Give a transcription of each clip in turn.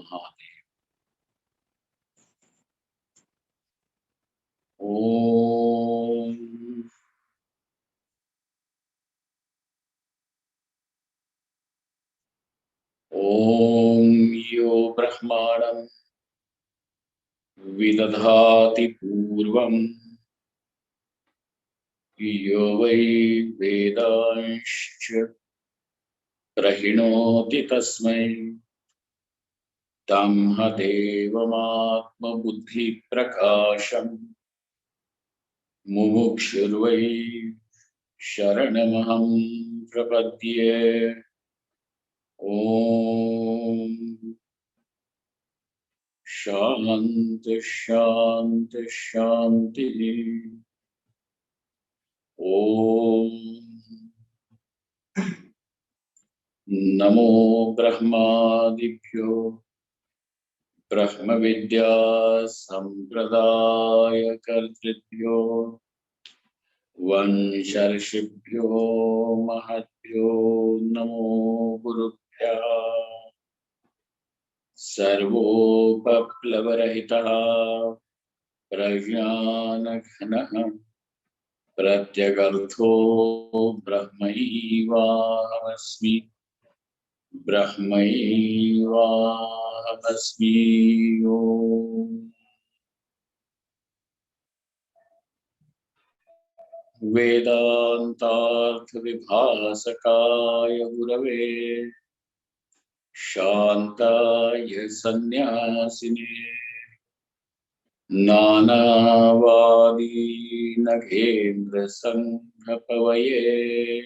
Mahadev. Om. Om yo Brahmanam vidadhati purvam yo vai vedanscha prahinoti tasmai tamha devamatma buddhi prakasham mumukshurvai sharanamaham prapadye. Om Shanti Shanti Shanti. Om Namo Brahmadibhyo Brahma Vidya Sampradaya Kartribhyo Vansharshibhyo Mahatbhyo Namo Gurubhya Sarvopaplavarahitāh Prajnanaghanah Pratyagartho Brahmaivahamsmi Brahmaivahamsmi. Om Vedantartha Vibhasakaya Gurave Shantaya Sannyasine Nanavadi Nagendra Sanghapavaye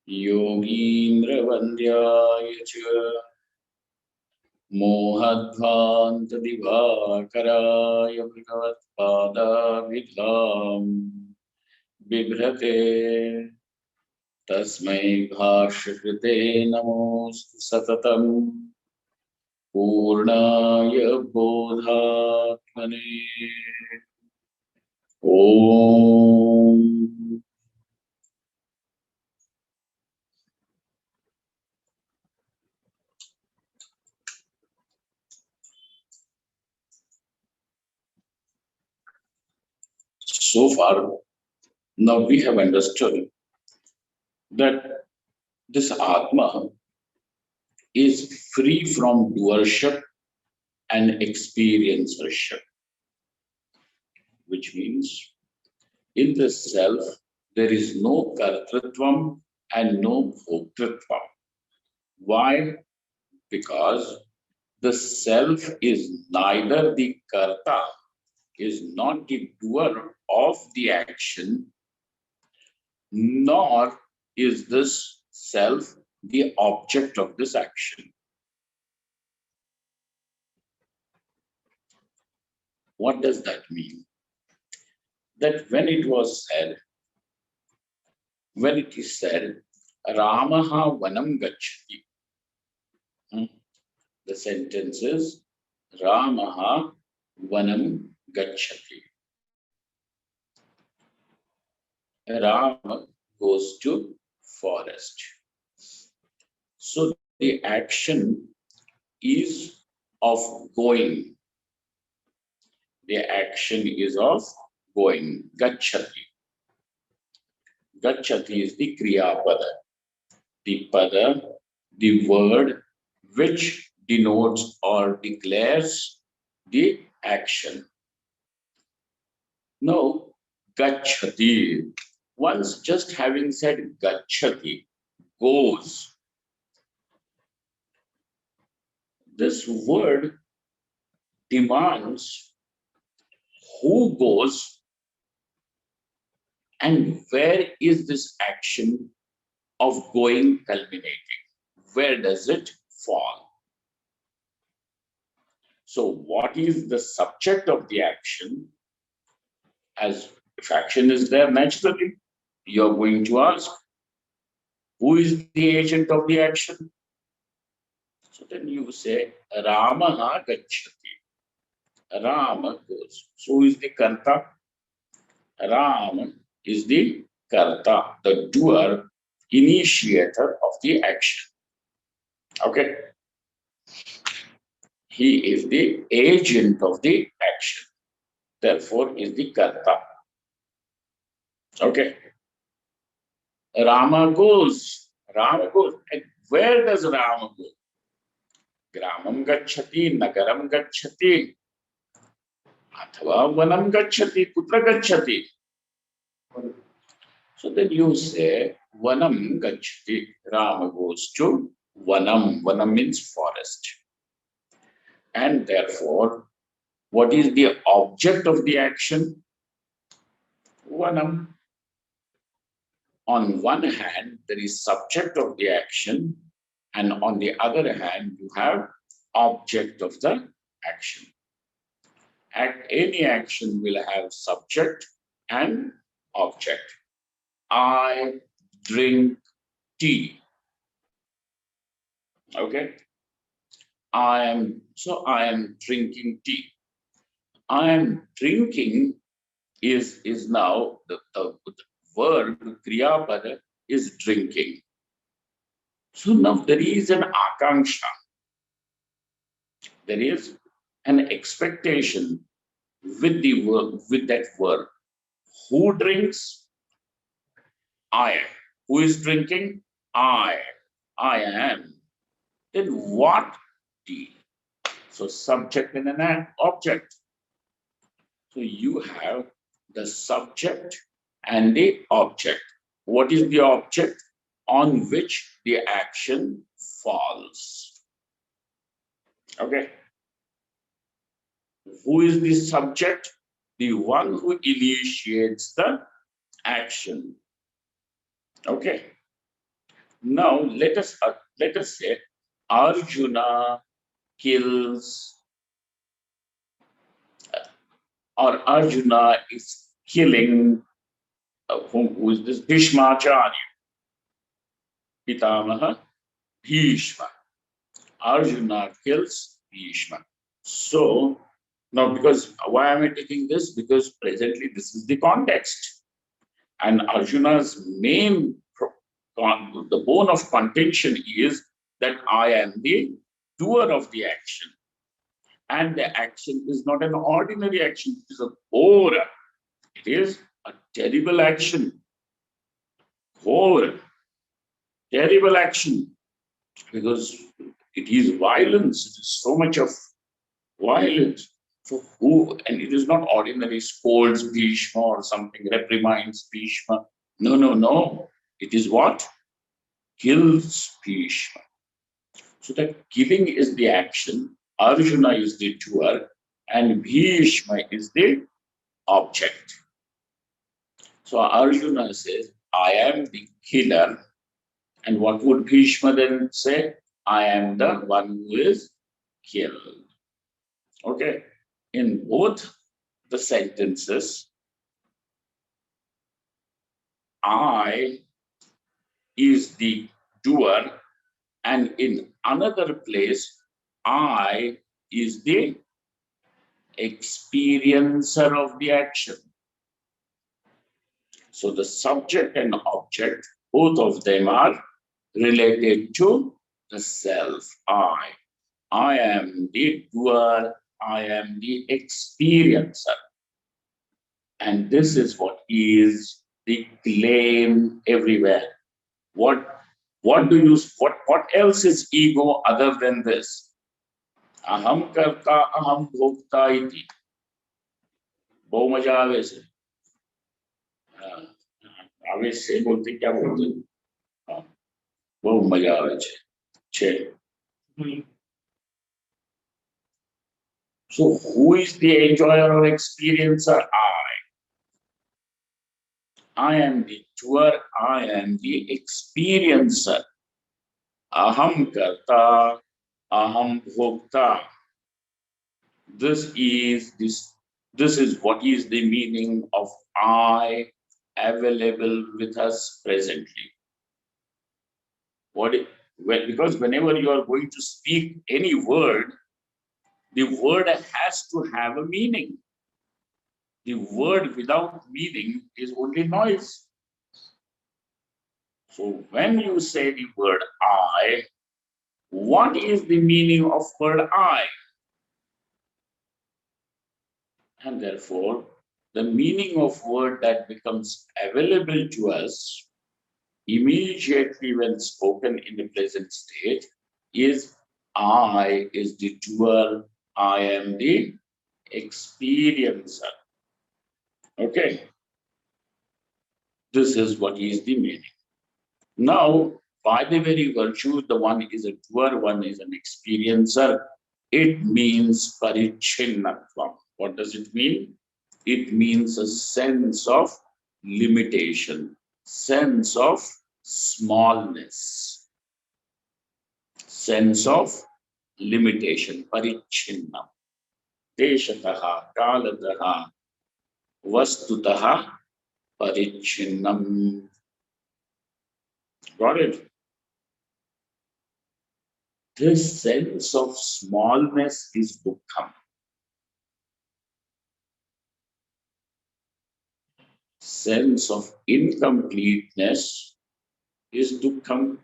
Yogindra Vandyaya Cha Mohadvanta Divakaraya Bhagavatpada Vidham Bibhrate Tasmai Bhashakrite Namostu Satatam Purnaya Bodhatmane. Om. So far, now we have understood that this Atma is free from doership and experiencership, which means in the self there is no kartritvam and no bhoktritvam. Why? Because the self is neither the karta, is not the doer of the action, nor is this self the object of this action. What does that mean? That when it is said, Ramaha Vanam Gacchati, the sentence is Ramaha Vanam Gacchati. Rama goes to forest. So the action is of going. The action is of going. Gacchati. Gacchati is the Kriya Pada. The Pada, the word which denotes or declares the action. Now, Gacchati. Once just having said Gacchati, goes. This word demands who goes and where is this action of going culminating? Where does it fall? So what is the subject of the action? As if action is there naturally, you're going to ask, who is the agent of the action? So then you say, Ramaha Gacchati. Rama goes. So who is the Karta? Rama is the Karta, the doer, initiator of the action. Okay. He is the agent of the action. Therefore, is the karta. Okay. Rama goes. Rama goes. And where does Rama go? Gramam gacchati, nagaram gacchati, athva vanam gacchati, kutra gacchati. So then you say, vanam gacchati. Rama goes to vanam. Vanam means forest. And therefore, what is the object of the action? Vanam. On one hand, there is subject of the action, and on the other hand, you have object of the action. Any action will have subject and object. I drink tea. Okay. I am drinking tea. I am drinking is now the verb kriya pada is drinking. So now there is an akanksha. There is an expectation with the verb, with that verb. Who drinks? I. Who is drinking? I. I am. Then what? Tea. So subject and an object. So you have the subject and the object. What is the object on which the action falls? Okay. Who is the subject? The one who initiates the action. Okay. Now let us say Arjuna kills, or Arjuna is killing, who is this? Bhishmacharya, Pitamaha Bhishma. Arjuna kills Bhishma. So now, because why am I taking this? Because presently this is the context, and Arjuna's main the bone of contention is that I am the doer of the action, and the action is not an ordinary action. It is a ghora. It is a terrible action. Ghora, terrible action, because it is violence. It is so much of violence. So who, and it is not ordinary scolds Bhishma or something, reprimands Bhishma. No, no, no. It is what? Kills Bhishma. So that killing is the action, Arjuna is the doer, and Bhishma is the object. So Arjuna says, I am the killer. And what would Bhishma then say? I am the one who is killed. Okay. In both the sentences, I is the doer, and in another place, I is the experiencer of the action. So the subject and object, both of them are related to the self, I. I am the doer, I am the experiencer. And this is what is the claim everywhere. What else is ego other than this? Aham karta, aham bhokta iti. बहुत मजा आवे से आवे से बोलते क्या बोलते बहुत मजा आवे छे. So who is the enjoyer or experiencer? I am the doer, I am the experiencer. Aham karta, aham bhokta. This is what is the meaning of I available with us presently. Because whenever you are going to speak any word, the word has to have a meaning. The word without meaning is only noise. So when you say the word I, what is the meaning of word I? And therefore, the meaning of word that becomes available to us immediately when spoken in the present state is I is the doer, I am the experiencer. Okay, this is what is the meaning. Now, by the very virtue, the one is a doer, one is an experiencer, it means parichinnatvam. What does it mean? It means a sense of limitation, sense of smallness, sense of limitation, parichinnam. Deshataha, kalataha, vastutaha, parichinnam. Got it? This sense of smallness is dukkham. Sense of incompleteness is dukkham.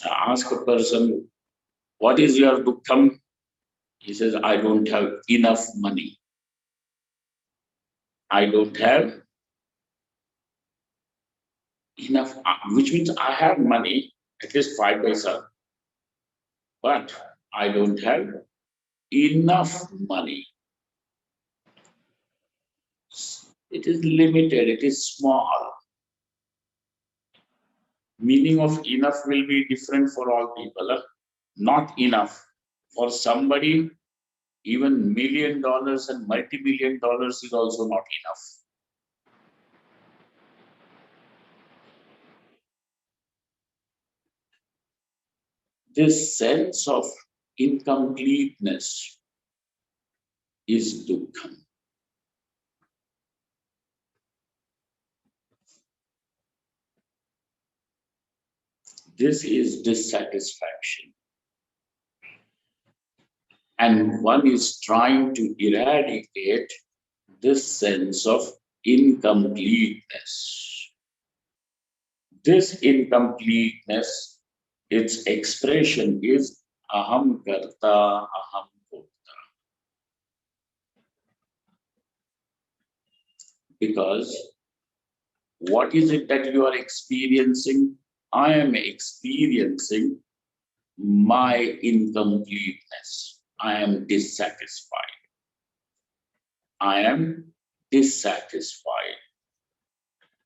Ask a person, what is your dukkham? He says, I don't have enough money. I don't have enough, which means I have money, at least 5 paisa, but I don't have enough money. It is limited, it is small. Meaning of enough will be different for all people. Not enough. For somebody, even $1 million and multi-million-dollars is also not enough. This sense of incompleteness is dukkham. This is dissatisfaction. And one is trying to eradicate this sense of incompleteness. This incompleteness, its expression is aham karta, aham bhokta. Because what is it that you are experiencing? I am experiencing my incompleteness. I am dissatisfied. I am dissatisfied.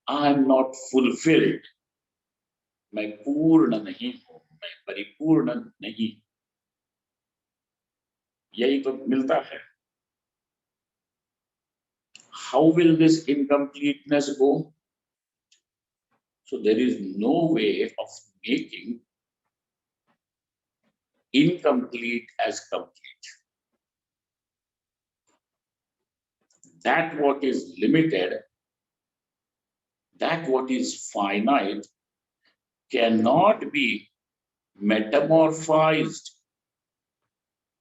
I am not fulfilled. मैं पूर्ण नहीं हूं, मैं परिपूर्ण नहीं. यही तो मिलता है. How will this incompleteness go? So there is no way of making incomplete as complete. That what is limited, that what is finite, cannot be metamorphized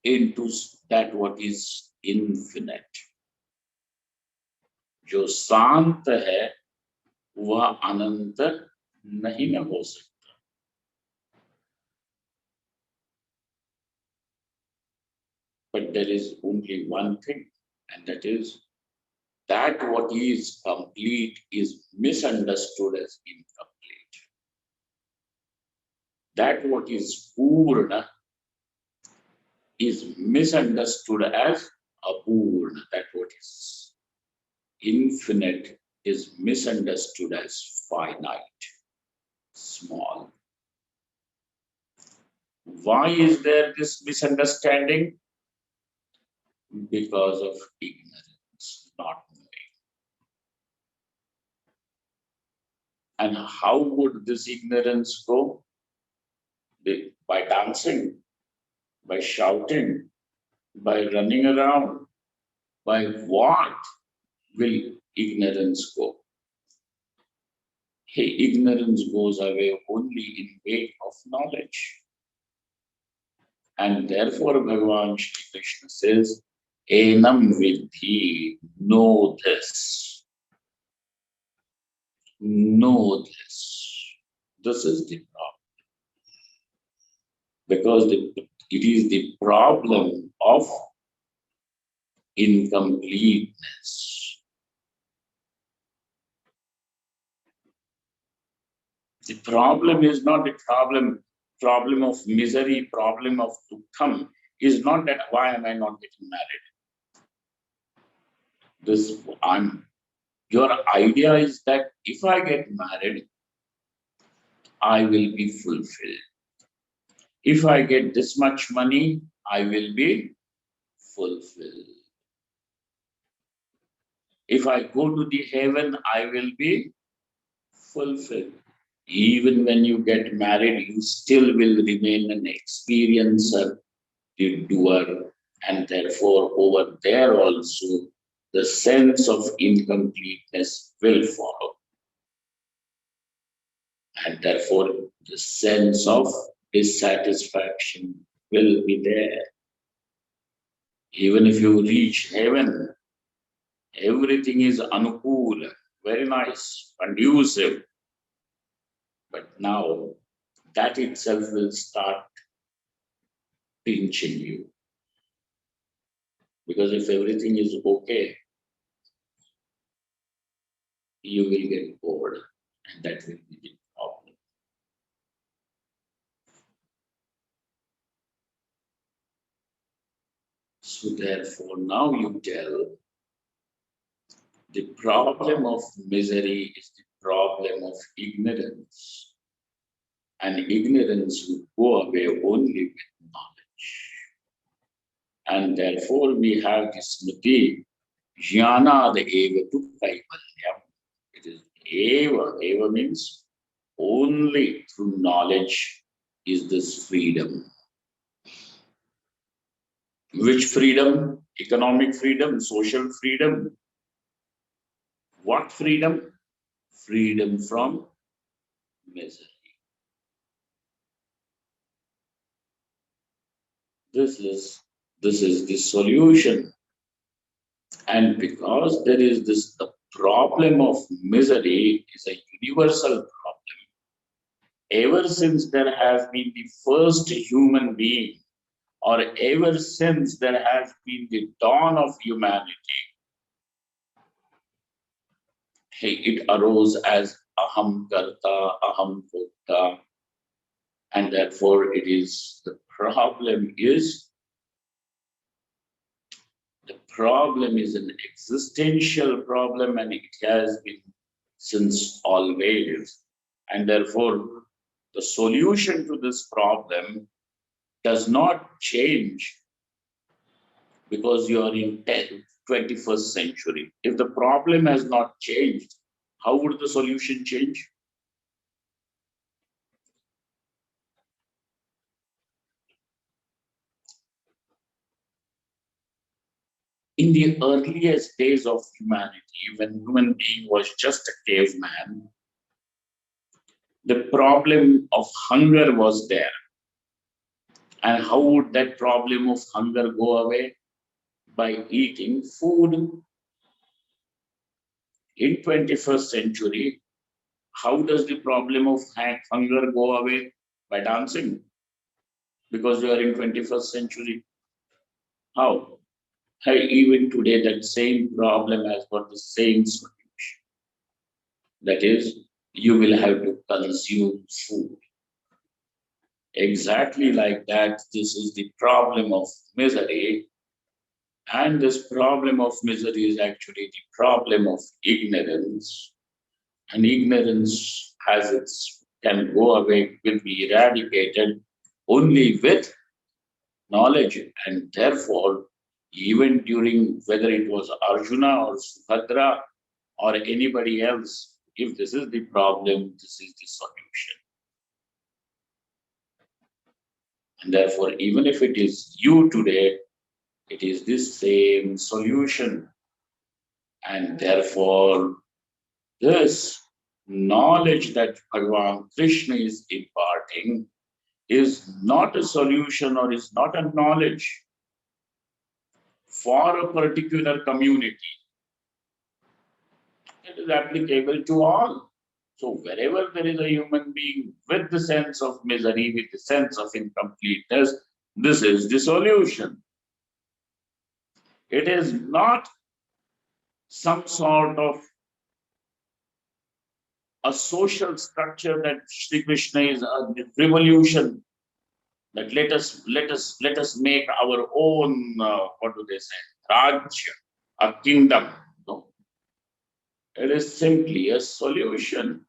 into that what is infinite. जो शांत है वह अनंत नहीं न हो सकता. But there is only one thing, and that is that what is complete is misunderstood as incomplete. That what is purna is misunderstood as apurna. That what is infinite is misunderstood as finite, small. Why is there this misunderstanding? Because of ignorance, not knowing. And how would this ignorance go? By dancing, by shouting, by running around. By what will ignorance go? Hey, ignorance goes away only in wake of knowledge. And therefore, Bhagavan Shri Krishna says, Enam vidhi, know this. Know this. This is the problem. Because it is the problem of incompleteness. The problem is not a problem of misery, problem of dukkham, is not that why am I not getting married? Your idea is that if I get married, I will be fulfilled. If I get this much money, I will be fulfilled. If I go to the heaven, I will be fulfilled. Even when you get married, you still will remain an experiencer, the doer, and therefore over there also the sense of incompleteness will follow. And therefore the sense of dissatisfaction will be there. Even if you reach heaven, everything is anukul, very nice, conducive. But now that itself will start pinching you. Because if everything is okay, you will get bored, and that will be the problem. So therefore, now you tell the problem of misery is the problem of ignorance. And ignorance will go away only with knowledge. And therefore, we have this smriti, jnanad eva tu kaivalyam. It is eva means only through knowledge is this freedom. Which freedom? Economic freedom, social freedom. What freedom? Freedom from misery. This is the solution. And because there is the problem of misery is a universal problem. Ever since there has been the first human being, or ever since there has been the dawn of humanity, it arose as aham karta, aham bhokta, and therefore the problem is an existential problem, and it has been since always. And therefore, the solution to this problem does not change because you are in 21st century. If the problem has not changed, how would the solution change? In the earliest days of humanity, when human being was just a caveman, the problem of hunger was there. And how would that problem of hunger go away? By eating food. In 21st century, how does the problem of hunger go away? By dancing. Because you are in 21st century. How? Hey, even today, that same problem has got the same solution. That is, you will have to consume food. Exactly like that, this is the problem of misery. And this problem of misery is actually the problem of ignorance. And ignorance can go away, will be eradicated only with knowledge. And therefore, even during whether it was Arjuna or Subhadra or anybody else, if this is the problem, this is the solution. And therefore, even if it is you today, it is this same solution. And therefore, this knowledge that Bhagavan Krishna is imparting is not a solution or is not a knowledge for a particular community. It is applicable to all. So wherever there is a human being with the sense of misery, with the sense of incompleteness, this is the solution. It is not some sort of a social structure that Sri Krishna is a revolution, that let us make our own what do they say, Rajya, a kingdom. No, it is simply a solution.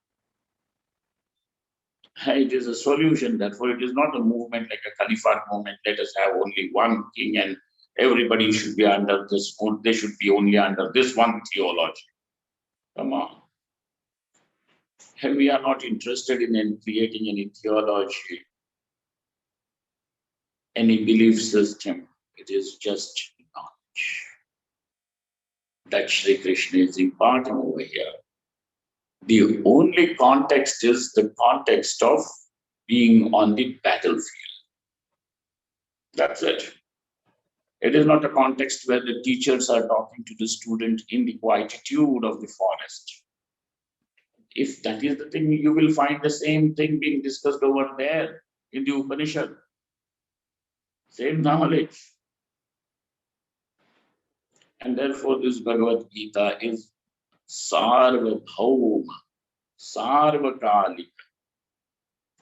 It is a solution. Therefore, it is not a movement like a caliphate movement. Let us have only one king and everybody should be under this. They should be only under this one theology. Come on. And we are not interested in creating any theology, any belief system. It is just knowledge that Sri Krishna is imparting over here. The only context is the context of being on the battlefield. That's it. It is not a context where the teachers are talking to the student in the quietude of the forest. If that is the thing, you will find the same thing being discussed over there in the Upanishad. Same knowledge. And therefore, this Bhagavad Gita is Sarvabhauma, Sarvakalika.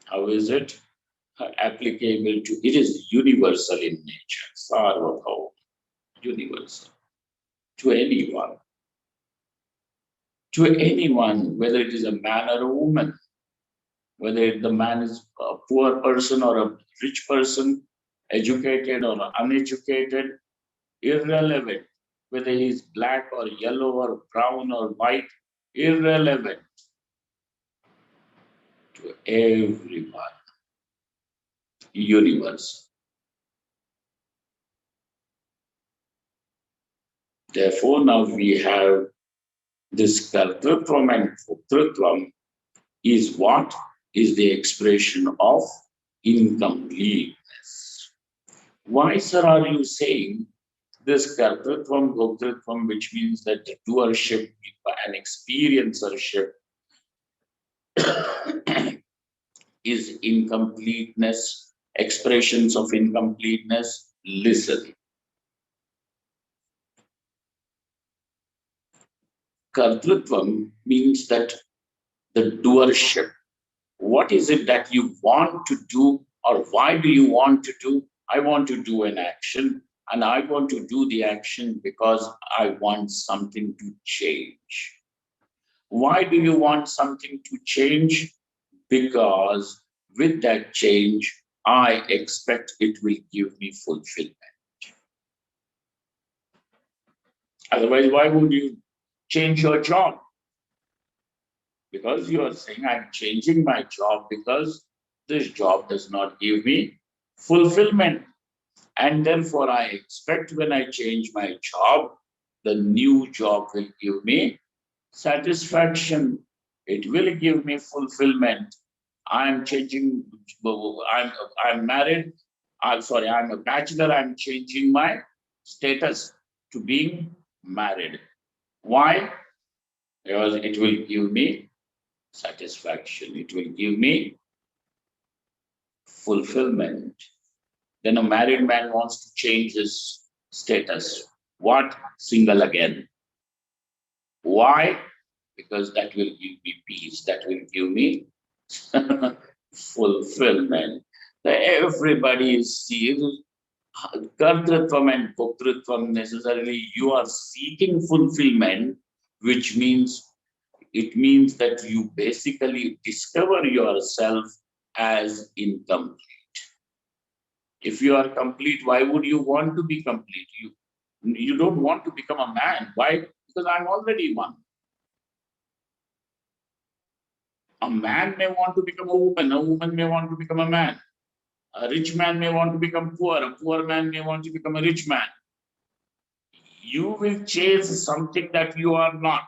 How is it applicable to? It is universal in nature, Sarvabhauma, universal, to anyone. To anyone, whether it is a man or a woman, whether the man is a poor person or a rich person, educated or uneducated, irrelevant. Whether he is black or yellow or brown or white, irrelevant. To everyone, universe. Therefore, now we have this kartrutvam and bhoktrutvam is what? Is the expression of incompleteness. Why, sir, are you saying this kartrutvam, bhoktrutvam, which means that the doership and experiencership is incompleteness, expressions of incompleteness? Listen. Kartrutvam means that the doership. What is it that you want to do, or why do you want to do? I want to do an action, and I want to do the action because I want something to change. Why do you want something to change? Because with that change, I expect it will give me fulfillment. Otherwise, why would you change your job? Because you are saying, I'm changing my job because this job does not give me fulfillment. And therefore, I expect when I change my job, the new job will give me satisfaction. It will give me fulfillment. I'm changing, I'm married. I'm sorry, I'm a bachelor. I'm changing my status to being married. Why? Because it will give me satisfaction. It will give me fulfillment. Then a married man wants to change his status. What? Single again. Why? Because that will give me peace. That will give me fulfillment. Everybody is seeing kartrutvam and bhoktrutvam. Necessarily you are seeking fulfillment, which means it means that you basically discover yourself as incomplete. If you are complete, why would you want to be complete? You don't want to become a man. Why? Because I'm already one. A man may want to become a woman may want to become a man. A rich man may want to become poor, a poor man may want to become a rich man. You will chase something that you are not.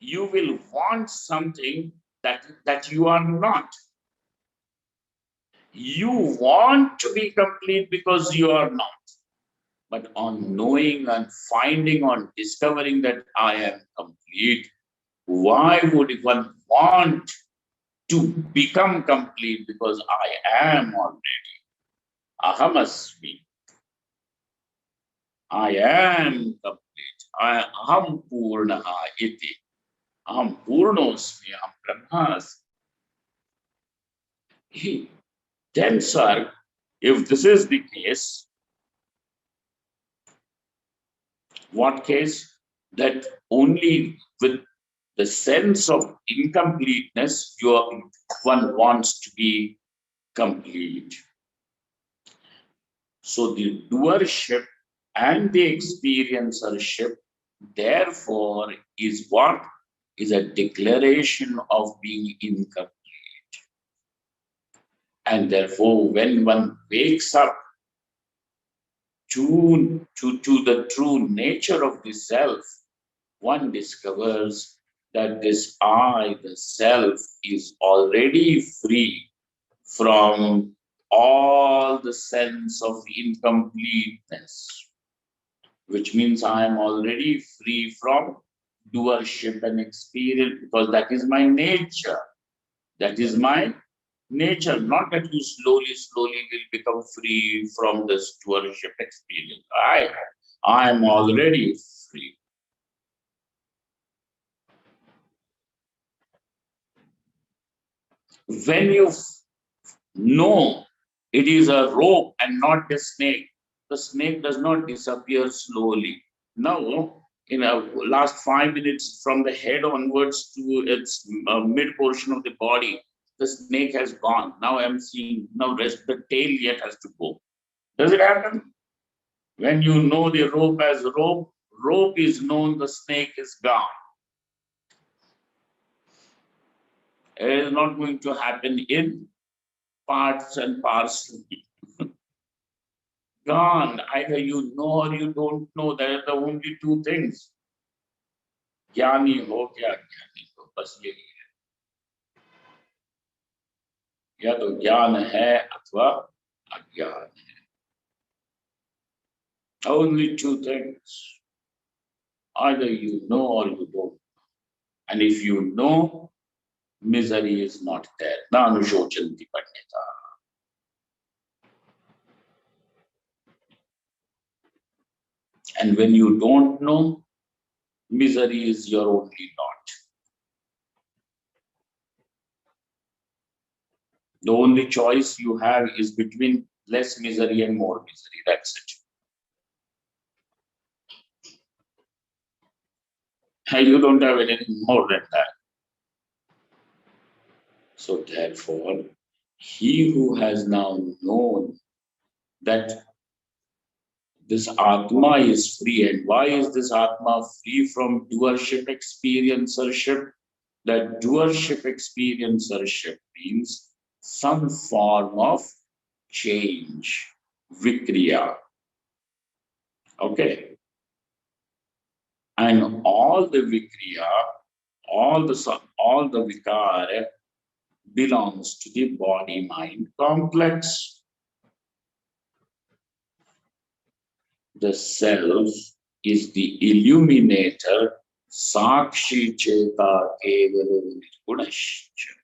You will want something that you are not. You want to be complete because you are not. But on knowing and finding, on discovering that I am complete, why would one want to become complete? Because I am already. Ahamasmi. I am complete. Aham purnaha iti. Aham purnosmi, aham brahmasmi. Then, sir, if this is the case, what case? That only with the sense of incompleteness, one wants to be complete. So the doership and the experiencership, therefore, is what? Is a declaration of being incomplete. And therefore, when one wakes up to the true nature of the self, one discovers that this I, the self, is already free from all the sense of incompleteness, which means I am already free from doership and experience, because that is my nature. That is my nature, not that you slowly will become free from this doership experience. I am already free. When you know it is a rope and not a snake, the snake does not disappear slowly. Now, in a last 5 minutes from the head onwards to its mid portion of the body, the snake has gone. Now I'm seeing, now rest the tail yet has to go. Does it happen? When you know the rope as rope, rope is known, the snake is gone. It is not going to happen in parts and parcels. Gone. Either you know or you don't know. There are the only two things. ज्ञानी हो क्या अज्ञानी हो, बस यही है. या तो ज्ञान है अथवा अज्ञान है. Only two things. Either you know or you don't. And if you know, misery is not there. Na anushocanti pandita. And when you don't know, misery is your only lot. The only choice you have is between less misery and more misery. That's it. And you don't have anything more than that. So therefore, he who has now known that this Atma is free, and why is this Atma free from doership experiencership? That doership experiencership means some form of change, vikriya. Okay. And all the vikriya, all the vikara belongs to the body-mind complex. The self is the illuminator, Sakshi Cheta Kevala Nirgunascha.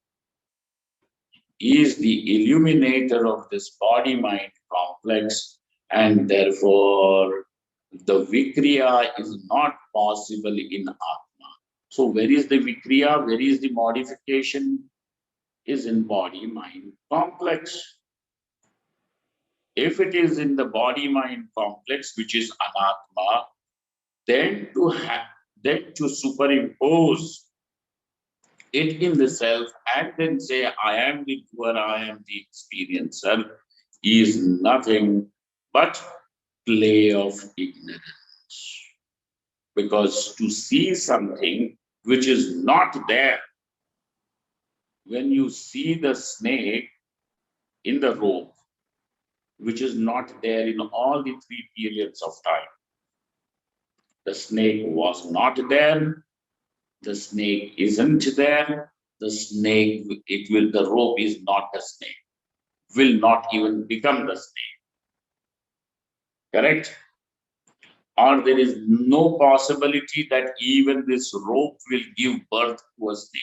Is the illuminator of this body-mind complex, and therefore the vikriya is not possible in Atma. So where is the vikriya? Where is the modification? Is in body-mind complex. If it is in the body-mind complex, which is anatma, then to superimpose it in the self and then say, I am the doer, I am the experiencer, is nothing but play of ignorance. Because to see something which is not there, when you see the snake in the rope, which is not there in all the 3 periods of time. The snake was not there. The snake isn't there. The snake, the rope is not the snake. Will not even become the snake. Correct? Or there is no possibility that even this rope will give birth to a snake.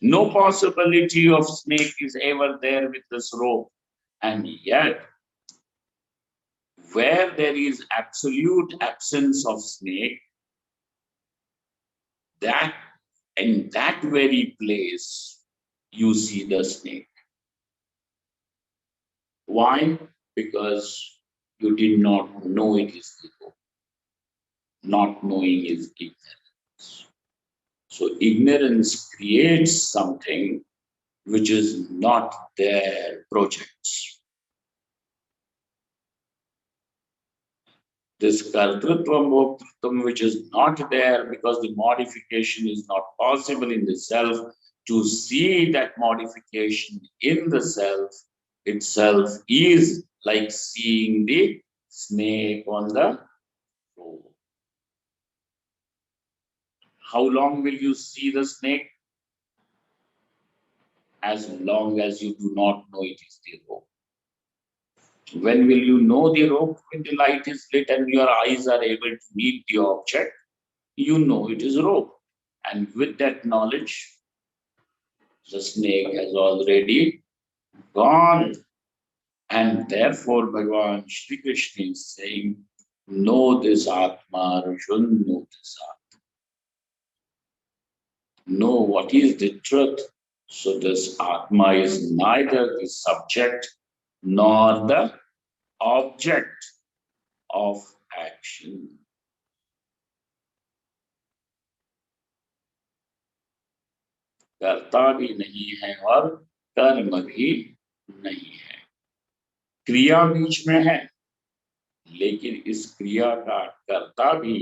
No possibility of snake is ever there with this rope. And yet, Where there is absolute absence of snake, that in that very place you see the snake. Why? Because you did not know it is ego. Not knowing is ignorance. So ignorance creates something which is not there, projects. This kartrutvam bhoktritvam, which is not there because the modification is not possible in the self, to see that modification in the self itself is like seeing the snake on the road. How long will you see the snake? As long as you do not know it is the rope. When will you know the rope? When the light is lit and your eyes are able to meet the object, you know it is rope. And with that knowledge, the snake has already gone. And therefore, Bhagavan Shri Krishna is saying, know this Atma, Arjun, know this Atma. Know what is the truth. So this Atma is neither the subject nor the object of action. कर्ता भी नहीं है और कर्म भी नहीं है. क्रिया बीच में है, लेकिन इस क्रिया का कर्ता भी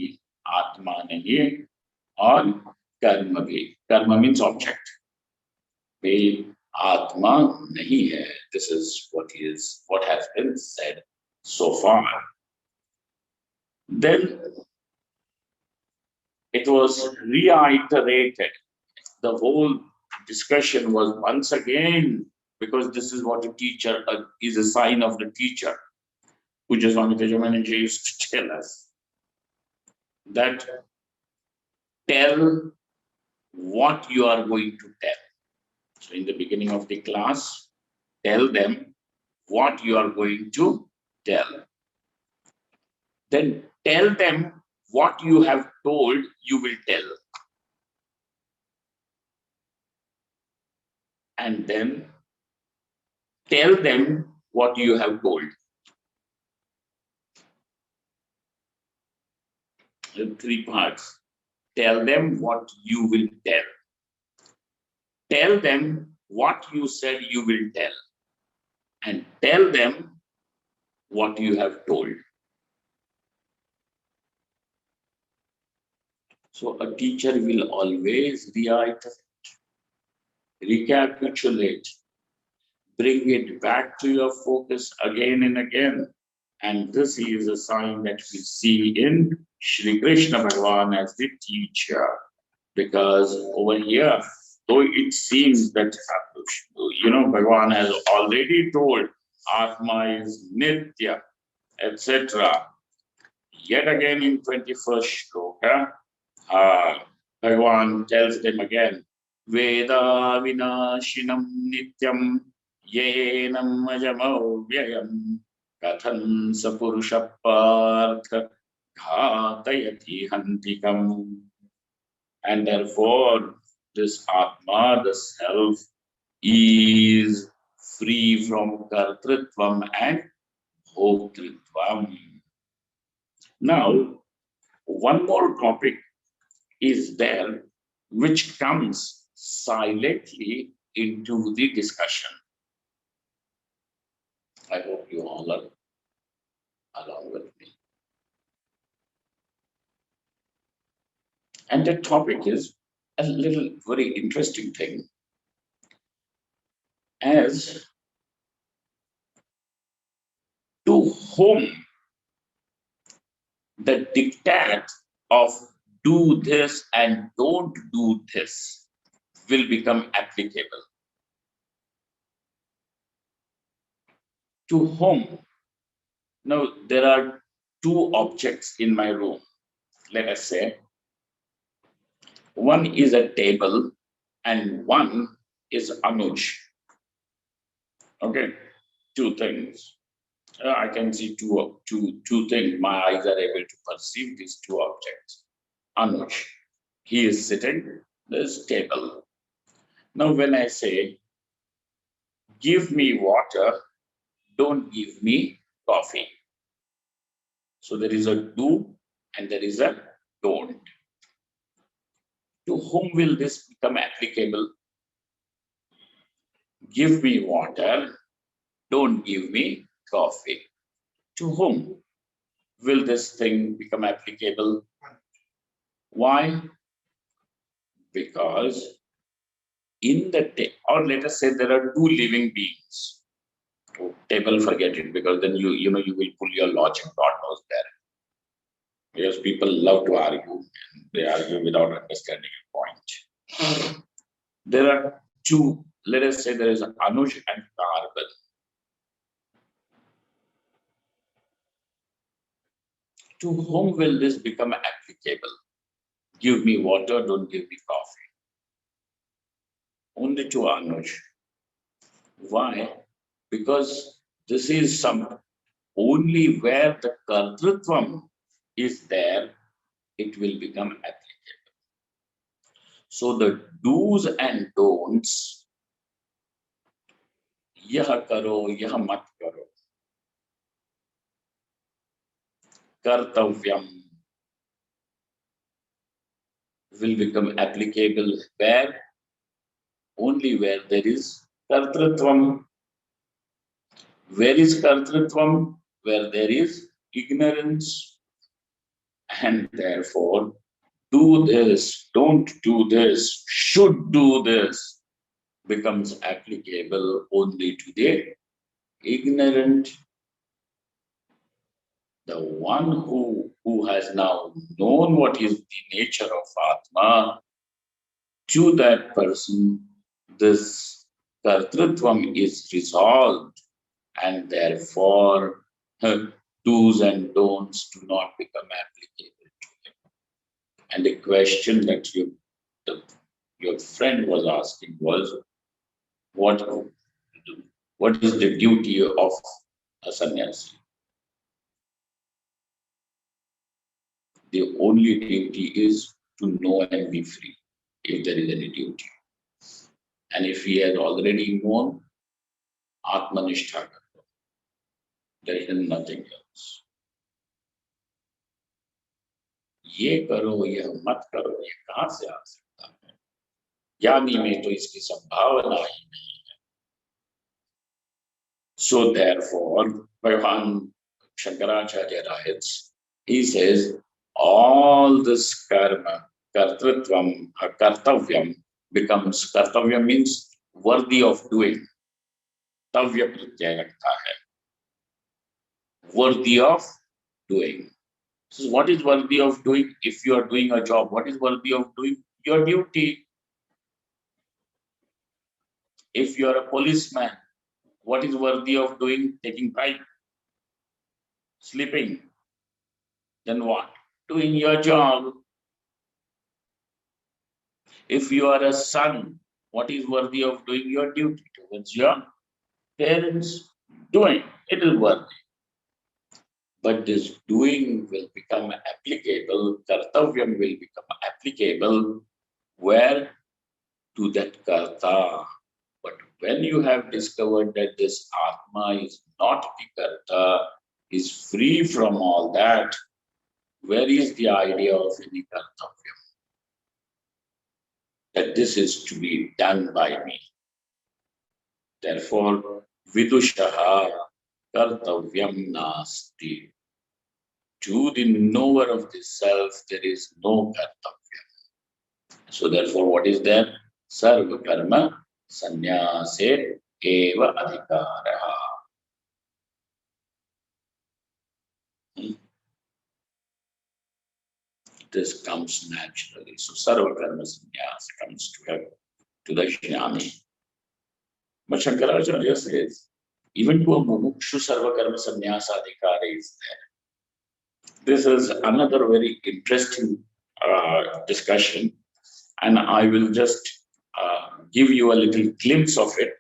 आत्मा नहीं है और कर्म भी. कर्म मीन्स ऑब्जेक्ट, वे आत्मा नहीं है. This is what has been said so far. Then it was reiterated. The whole discussion was once again, because this is what a teacher is a sign of the teacher. Puja Swami Tejamaniji used to tell us that tell what you are going to tell. So in the beginning of the class, tell them what you are going to tell. Then tell them what you have told you will tell. And then tell them what you have told. The 3 parts. Tell them what you will tell. Tell them what you said you will tell. And tell them what you have told. So a teacher will always reiterate, recapitulate, bring it back to your focus again and again. And this is a sign that we see in Shri Krishna Bhagavan as the teacher. Because over here, though it seems that, Bhagavan has already told Atma is Nitya, etc. Yet again in 21st shloka, Bhagavan tells them again, Veda vinashinam nityam yenam ajamo vyayam kathan sapurusha partha ghatayati hantikam. And therefore, this Atma, the self, is free from kartritvam and bhoktritvam. Now, one more topic is there which comes silently into the discussion. I hope you all are along with me. And the topic is a little very interesting thing. As to whom the diktat of do this and don't do this will become applicable. To whom? Now, there are 2 objects in my room. Let us say, one is a table and one is Anuj. Okay, 2 things. I can see two things. My eyes are able to perceive these two objects. Anuj, he is sitting, this table. Now, when I say, give me water, don't give me coffee. So there is a do and there is a don't. To whom will this become applicable? Give me water, don't give me coffee. To whom will this thing become applicable? Why? Because in the or let us say there are two living beings. Oh, table, forget it, because then you know you will pull your logic, God knows there. Because people love to argue, and they argue without understanding a point. There are two, let us say there is Anuj and Carbon. To whom will this become applicable? Give me water, don't give me coffee. Only to Anuj. Why? Because this is some only where the kartritvam is there, it will become applicable. So the do's and don'ts, yah karo, yah mat karo, kartavyam, will become applicable where? Only where there is kartritvam. Where is kartritvam? Where there is ignorance. And therefore, do this, don't do this, should do this becomes applicable only to the ignorant. The one who has now known what is the nature of Atma, to that person, this kartritvam is resolved, and therefore do's and don'ts do not become applicable to him. And the question that your friend was asking was, what is the duty of a sannyasi? The only duty is to know and be free, if there is any duty. And if he has already known, Atmanishtha karo. There is nothing else. ये करो यह मत करो, ये कहाँ से आ सकता है? ज्ञानी में तो इसकी संभावना ही नहीं है. So therefore, Bhagavan Shankaracharya writes, he says, all this karma, kartritvam, kartavyam becomes, kartavya means worthy of doing. Tavya pratyaya ragta hai. Worthy of doing. So what is worthy of doing? If you are doing a job, what is worthy of doing? Your duty. If you are a policeman, what is worthy of doing? Taking bribe, sleeping. Then what? Doing your job. If you are a son, what is worthy of doing? Your duty towards your parents. Doing, it is worthy. But this doing will become applicable, kartavyam will become applicable, where? To that karta. But when you have discovered that this Atma is not the karta, is free from all that, where is the idea of any kartavyam? That this is to be done by me. Therefore, vidushaha kartavyam nasti. To the knower of the self, there is no kartavya. So therefore, what is there? Sarva karma sannyase eva adhikaraha. This comes naturally. So sarva karma sannyasa comes to the jnani. But Shankaracharya says, even to a mumukshu sarva karma sannyasa adhikara is there. This is another very interesting discussion, and I will just give you a little glimpse of it,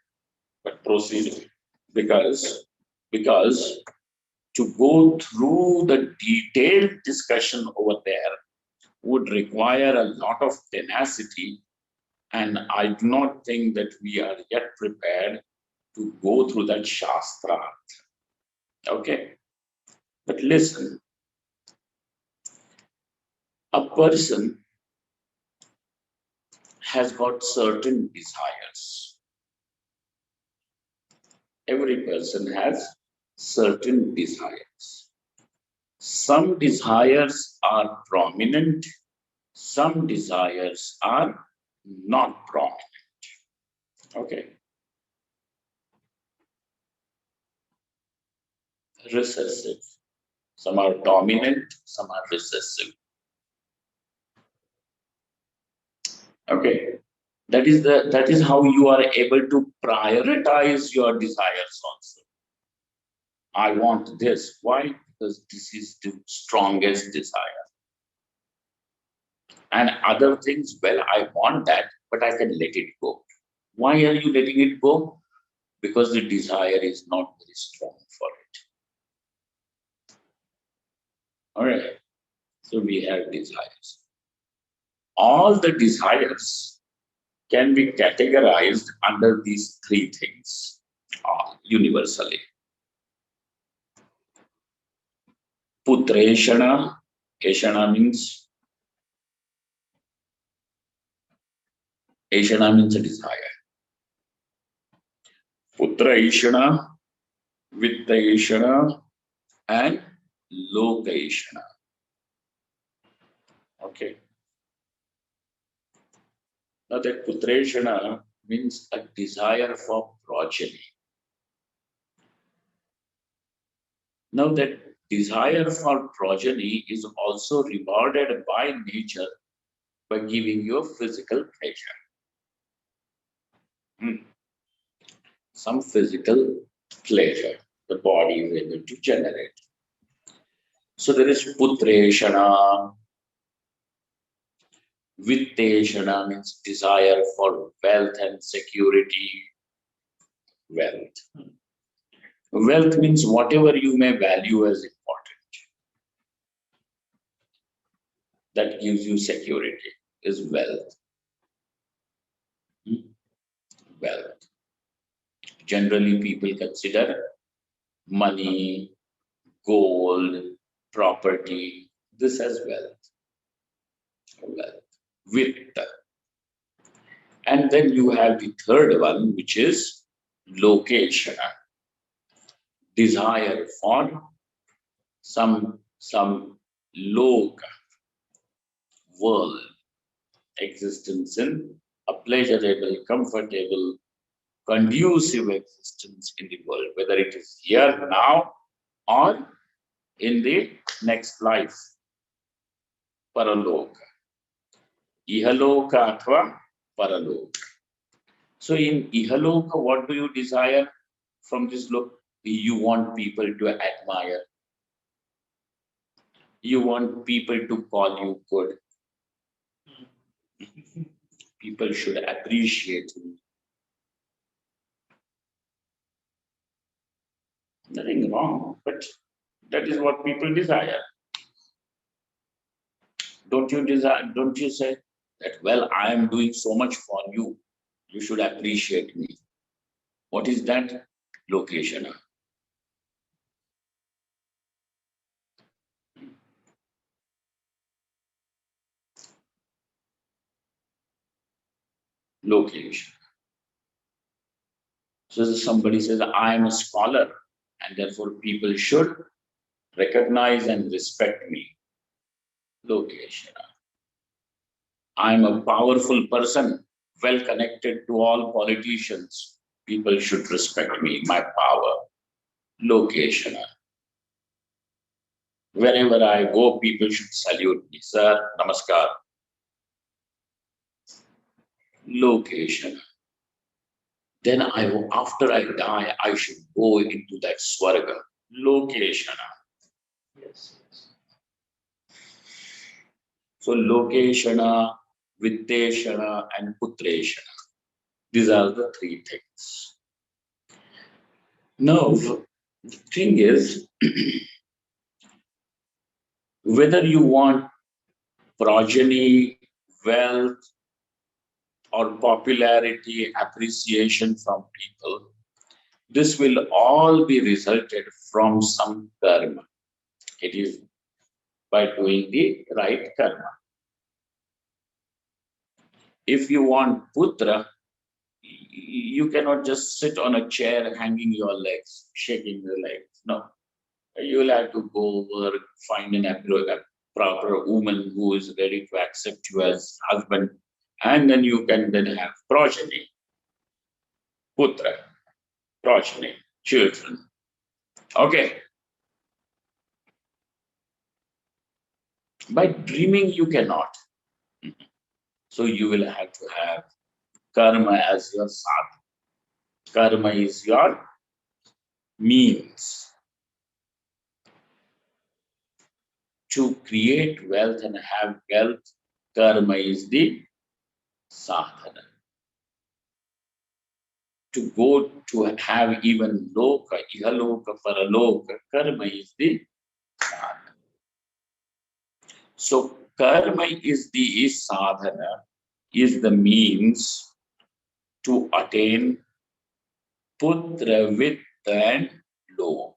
but proceed because To go through the detailed discussion over there would require a lot of tenacity, and I do not think that we are yet prepared to go through that Shastra. Okay? But listen, a person has got certain desires. Every person has certain desires. Some desires are prominent, some desires are not prominent. Okay. Recessive. Some are dominant, some are recessive. Okay. That is how you are able to prioritize your desires also. I want this. Why? Because this is the strongest desire. And other things, well, I want that, but I can let it go. Why are you letting it go? Because the desire is not very strong for it. All right. So we have desires. All the desires can be categorized under these three things universally. Putreshana. Eshana means a desire. Putra Ishana, Vitta Ishana, and Loka Ishana. Okay. Now that Putreshana means a desire for progeny. Now that desire for progeny is also rewarded by nature by giving you physical pleasure. Some physical pleasure the body is able to generate. So there is Putreshana. Vitteshana means desire for wealth and security. Wealth. Wealth means whatever you may value as important. That gives you security is wealth. Wealth. Generally, people consider money, gold, property, this as wealth. Wealth. Vitta. And then you have the third one, which is location. Desire for some loka, world, existence in a pleasurable, comfortable, conducive existence in the world, whether it is here now or in the next life. Paraloka. Ihaloka athva paraloka. So in Ihaloka, what do you desire from this look? You want people to admire. You want people to call you good. People should appreciate you. Nothing wrong, but that is what people desire. Don't you say that, well, I am doing so much for you. You should appreciate me. What is that? Location. Location. So somebody says, I am a scholar, and therefore people should recognize and respect me. Location. I am a powerful person, well connected to all politicians. People should respect me, my power. Location. Wherever I go, people should salute me. Sir, namaskar. Location. Then after I die, I should go into that Swarga. Location. Yes. So Lokeshana, Vitteshana, and Putreshana. These are the three things. Now, the thing is, Whether you want progeny, wealth, or popularity, appreciation from people, this will all be resulted from some karma. It is by doing the right karma. If you want putra, you cannot just sit on a chair hanging your legs, shaking your legs. No, you will have to go over, find a proper woman who is ready to accept you as husband, and then you can then have progeny, putra, progeny, children. Okay. By dreaming, you cannot. So you will have to have karma as your sadhana. Karma is your means to create wealth and have wealth. Karma is the sadhana. To go to have even loka, ihaloka, paraloka, karma is the sadhana. So karma is the sadhana, is the means to attain putra, vitta and loka.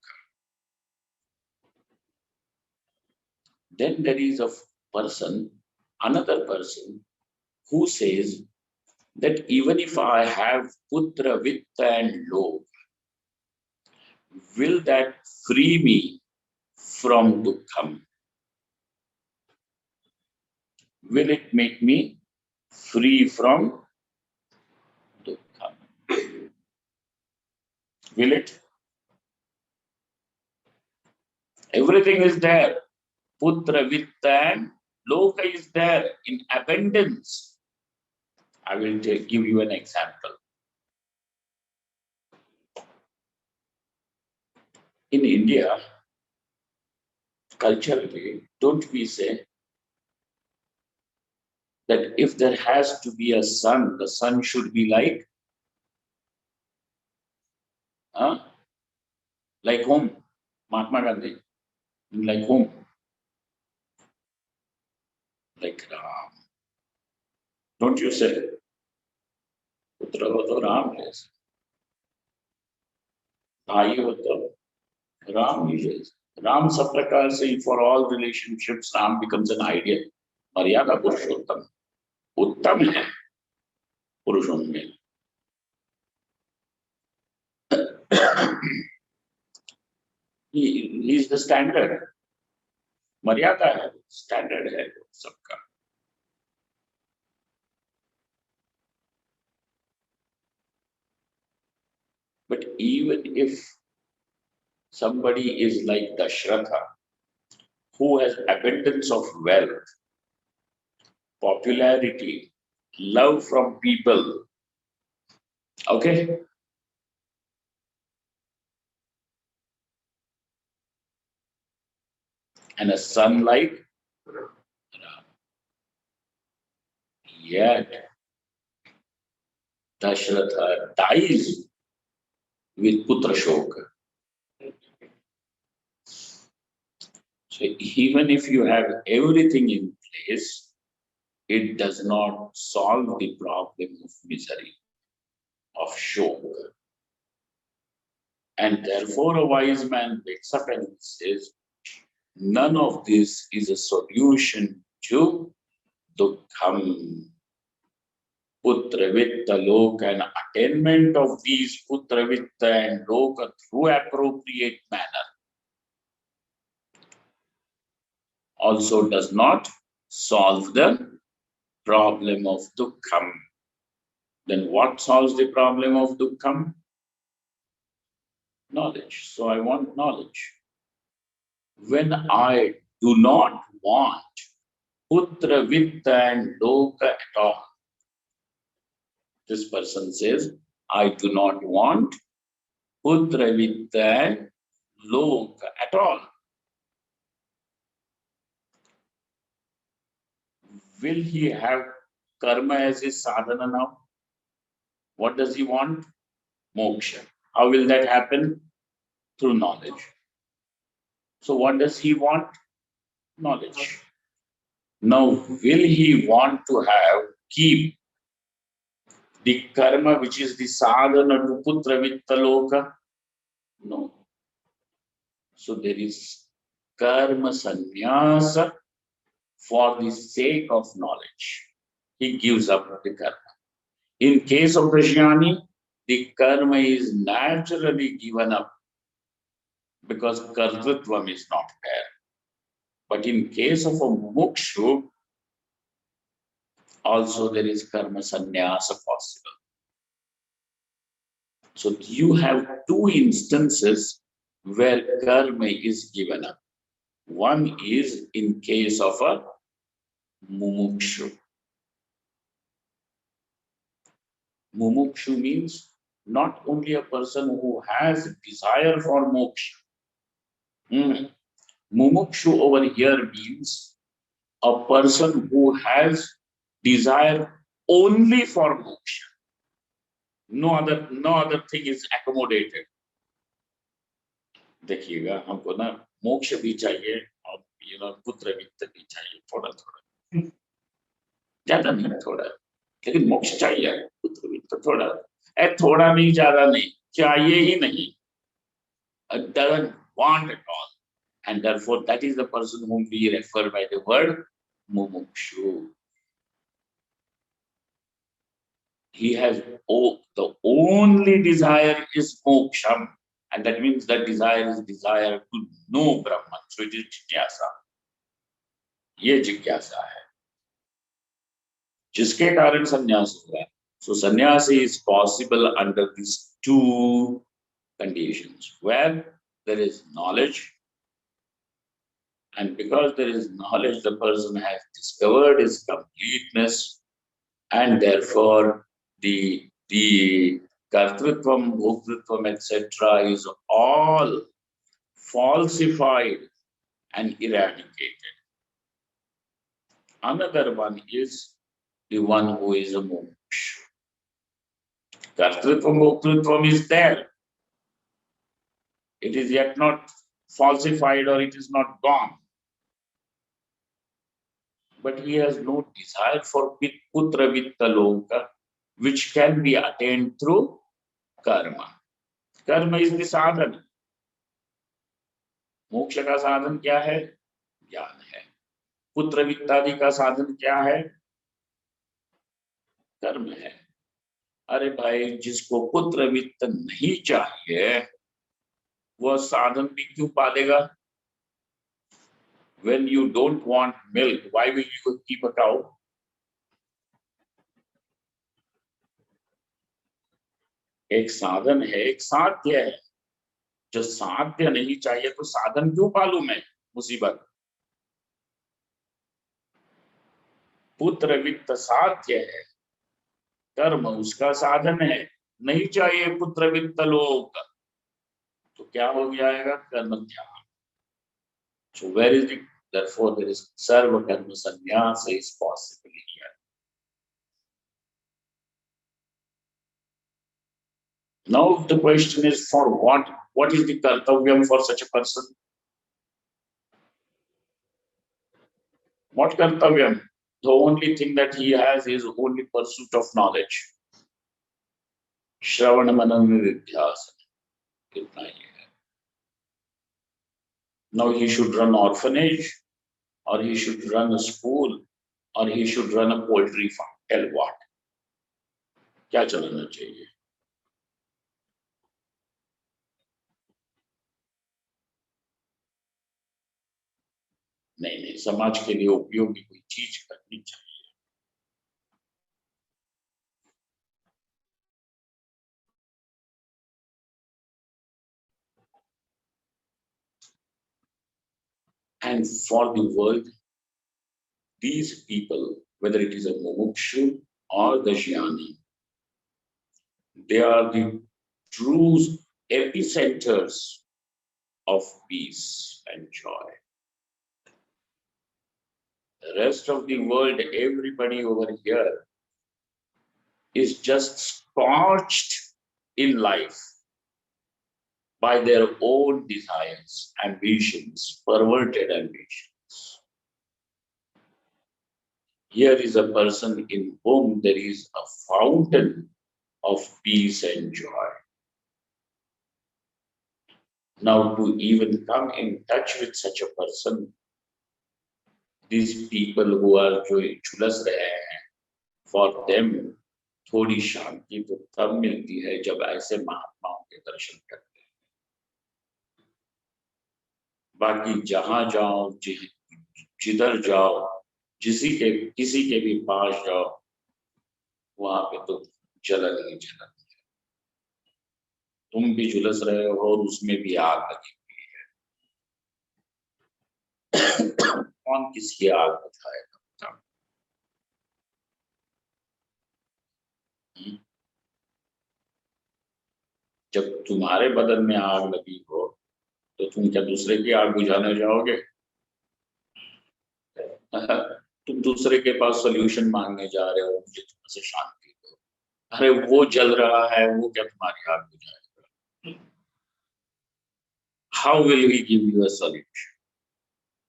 Then there is a person, another person, who says that even if I have putra, vitta and loka, will that free me from dukkham? Will it make me free from dukkham? Will it? Everything is there. Putra, vitta and loka is there in abundance. I will give you an example. In India, culturally, don't we say that if there has to be a son, the son should be like, like whom? Mahatma Gandhi. Like whom? Like Ram. Don't you say? पुत्र हो तो राम जैसे, भाई हो तो राम ही जैसे. Ram सब प्रकार से, for all relationships, Ram becomes an ideal. मर्यादा पुरुषोत्तम, उत्तम है पुरुषों में. He is the standard. मर्यादा है, standard है सबका. But even if somebody is like Dashratha, who has abundance of wealth, popularity, love from people, okay? And a son like Ram. Yet Dashratha dies with Putra Shoka. So even if you have everything in place, it does not solve the problem of misery, of shoka. And therefore a wise man wakes up and says, none of this is a solution to dukkham. Putra, vitta, loka, and attainment of these putra, vitta and loka through appropriate manner also does not solve the problem of dukkham. Then what solves the problem of dukkham? Knowledge. So I want knowledge. When I do not want putra, vitta and loka at all, this person says, I do not want putra, vitta and loka at all. Will he have karma as his sadhana now? What does he want? Moksha. How will that happen? Through knowledge. So what does he want? Knowledge. Now, will he want to keep the karma which is the sadhana to putra vittaloka? No. So there is karma sannyasa for the sake of knowledge. He gives up the karma. In case of the jnani, the karma is naturally given up because kartritvam is not there. But in case of a mukshu, also there is karma sannyasa possible. So you have two instances where karma is given up. One is in case of a mumukshu. Mumukshu means not only a person who has desire for moksha. Mumukshu over here means a person who has desire only for moksha. No other thing is accommodated. देखिएगा हमको ना मोक्ष भी चाहिए और पुत्र वित्त भी चाहिए थोड़ा थोड़ा ज्यादा नहीं थोड़ा लेकिन मोक्ष चाहिए पुत्र वित्त थोड़ा नहीं ज्यादा नहीं चाहिए ही नहीं doesn't want at all and therefore that is the person whom we refer by the word mumukshu. He has the only desire is moksham. And that means that desire is desire to know Brahman. So it is jigyasa. ये जिज्ञासा है जिसके कारण संन्यास हुआ. So sannyas is possible under these two conditions where there is knowledge, and because there is knowledge, the person has discovered his completeness, and therefore the kartritvam, bhoktritvam, etc. is all falsified and eradicated. Another one is the one who is a mukshu. Kartritvam, bhoktritvam is there. It is yet not falsified or it is not gone. But he has no desire for putra vittaloka, which can be attained through karma. Karma is the sadhana. मोक्ष का साधन क्या है? ज्ञान है. पुत्र वित्तादि का साधन क्या है? कर्म है. अरे भाई जिसको पुत्र वित्त नहीं चाहिए वह साधन भी क्यों पालेगा? When you don't want milk, why will you keep a cow? एक साधन है, एक साध्य है. जो साध्य नहीं चाहिए तो साधन क्यों पालू मैं? मुसीबत. पुत्र वित्त साध्य है, कर्म उसका साधन है. नहीं चाहिए पुत्र वित्त लोक तो क्या हो जाएगा? कर्म ध्यान. So where is it? Therefore there is sarva karma sannyasa is possible here. Now the question is for what? What is the kartavyam for such a person? What kartavyam? The only thing that he has is only pursuit of knowledge. Shravana manana vidhyasana. कितना ही है. Now he should run orphanage, or he should run a school, or he should run a poultry farm. Tell what? क्या चलाना चाहिए? नहीं, समाज के लिए उपयोगी कोई चीज करनी चाहिए. And for the world, these people, whether it is a mumukshu or the jnani, they are the true epicenters of peace and joy. The rest of the world, everybody over here is just scorched in life. by their own desires, ambitions, perverted ambitions. Here is a person in whom there is a fountain of peace and joy. Now, to even come in touch with such a person, these people who are जो झुलस रहे हैं, for them थोड़ी शांति तो तब मिलती है जब ऐसे महात्माओं के दर्शन करते हैं। बाकी जहां जाओ, जिधर जाओ, किसी के भी पास जाओ, वहां पे तो जलन ही जलन है। तुम भी झुलस रहे हो और उसमें भी आग लगी हुई है। कौन किसकी आग बुझाएगा? जब तुम्हारे बदन में आग लगी हो तो तुम क्या दूसरे की आग बुझाने जाओगे? तुम दूसरे के पास सोल्यूशन मांगने जा रहे हो, मुझे तुमसे शांति दो। अरे वो जल रहा है, वो क्या तुम्हारी आग बुझाएगा? How will he give you a solution?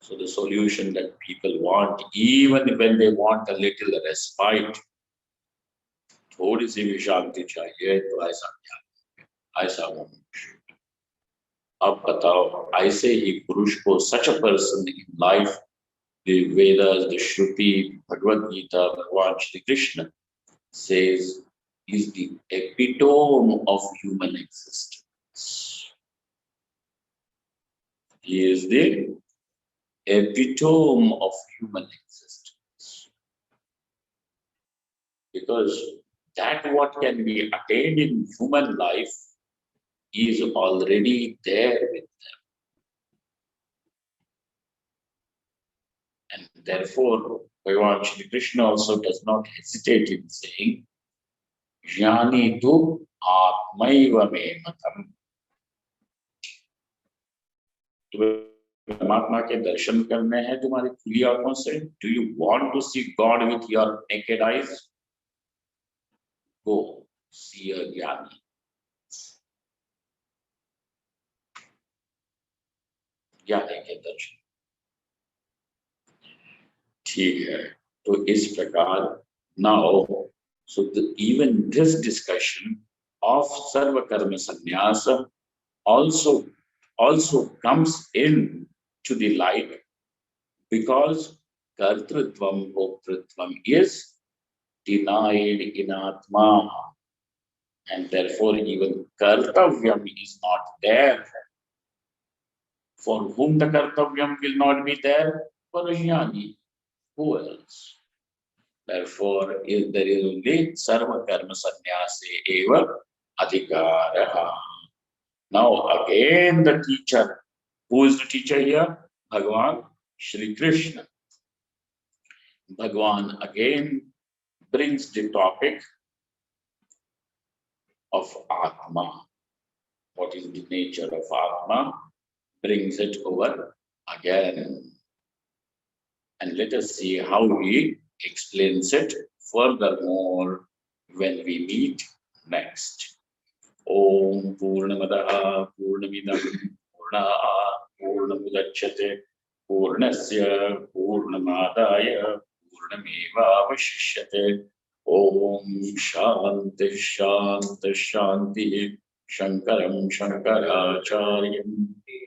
So the solution that people want, even when they want a little respite, थोड़ी सी भी शांति चाहिए, तो ऐसा क्या, ऐसा वो। अब बताओ, ऐसे ही पुरुष को, such a person in life, the Vedas, the Shruti, Bhagavad Gita, Bhagwan Shri Krishna says is the epitome of human existence. He is the epitome of human existence. Because that what can be attained in human life is already there with them. And therefore, Bhagavan Shri Krishna also does not hesitate in saying, Jnani tu atmaiva me matam. परमात्मा के दर्शन करने हैं तुम्हारी खुली आंखों से? Do you want to see God with your naked eyes? Go see a ज्ञानी. ज्ञानी के दर्शन. ठीक है, तो इस प्रकार now, so even this discussion of sarva karma sannyasa also comes in to the light because kartrutvam bhoktritvam is denied in atma, and therefore even kartavyam is not there. For whom the kartavyam will not be there? For a jnani. Who else? Therefore, if there is only sarva karma sannyase eva adhikaraha. Now again the teacher. Who is the teacher here? Bhagavan Shri Krishna. Bhagavan again brings the topic of Atma. What is the nature of Atma? Brings it over again. And let us see how he explains it furthermore when we meet next. Om Purnamadaha Purnamidam Purnaa Purnamudachyate Purnasya Purnamadaya Purnameva Vashishyate. Om Shanti Shanti Shanti Shankaram Shankaracharyam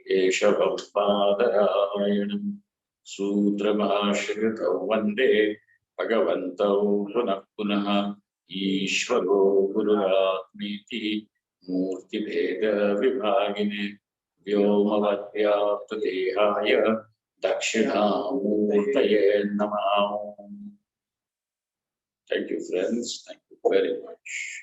Keshavam Padarayanam Sutra Bhashritau Vande Bhagavantau Punah Punah Ishvaro Gururatmiti Murti Veda Vibhagine Vyomavatyapta Dehaya Dakshinamurtaye Namah. Thank you, friends. Thank you very much.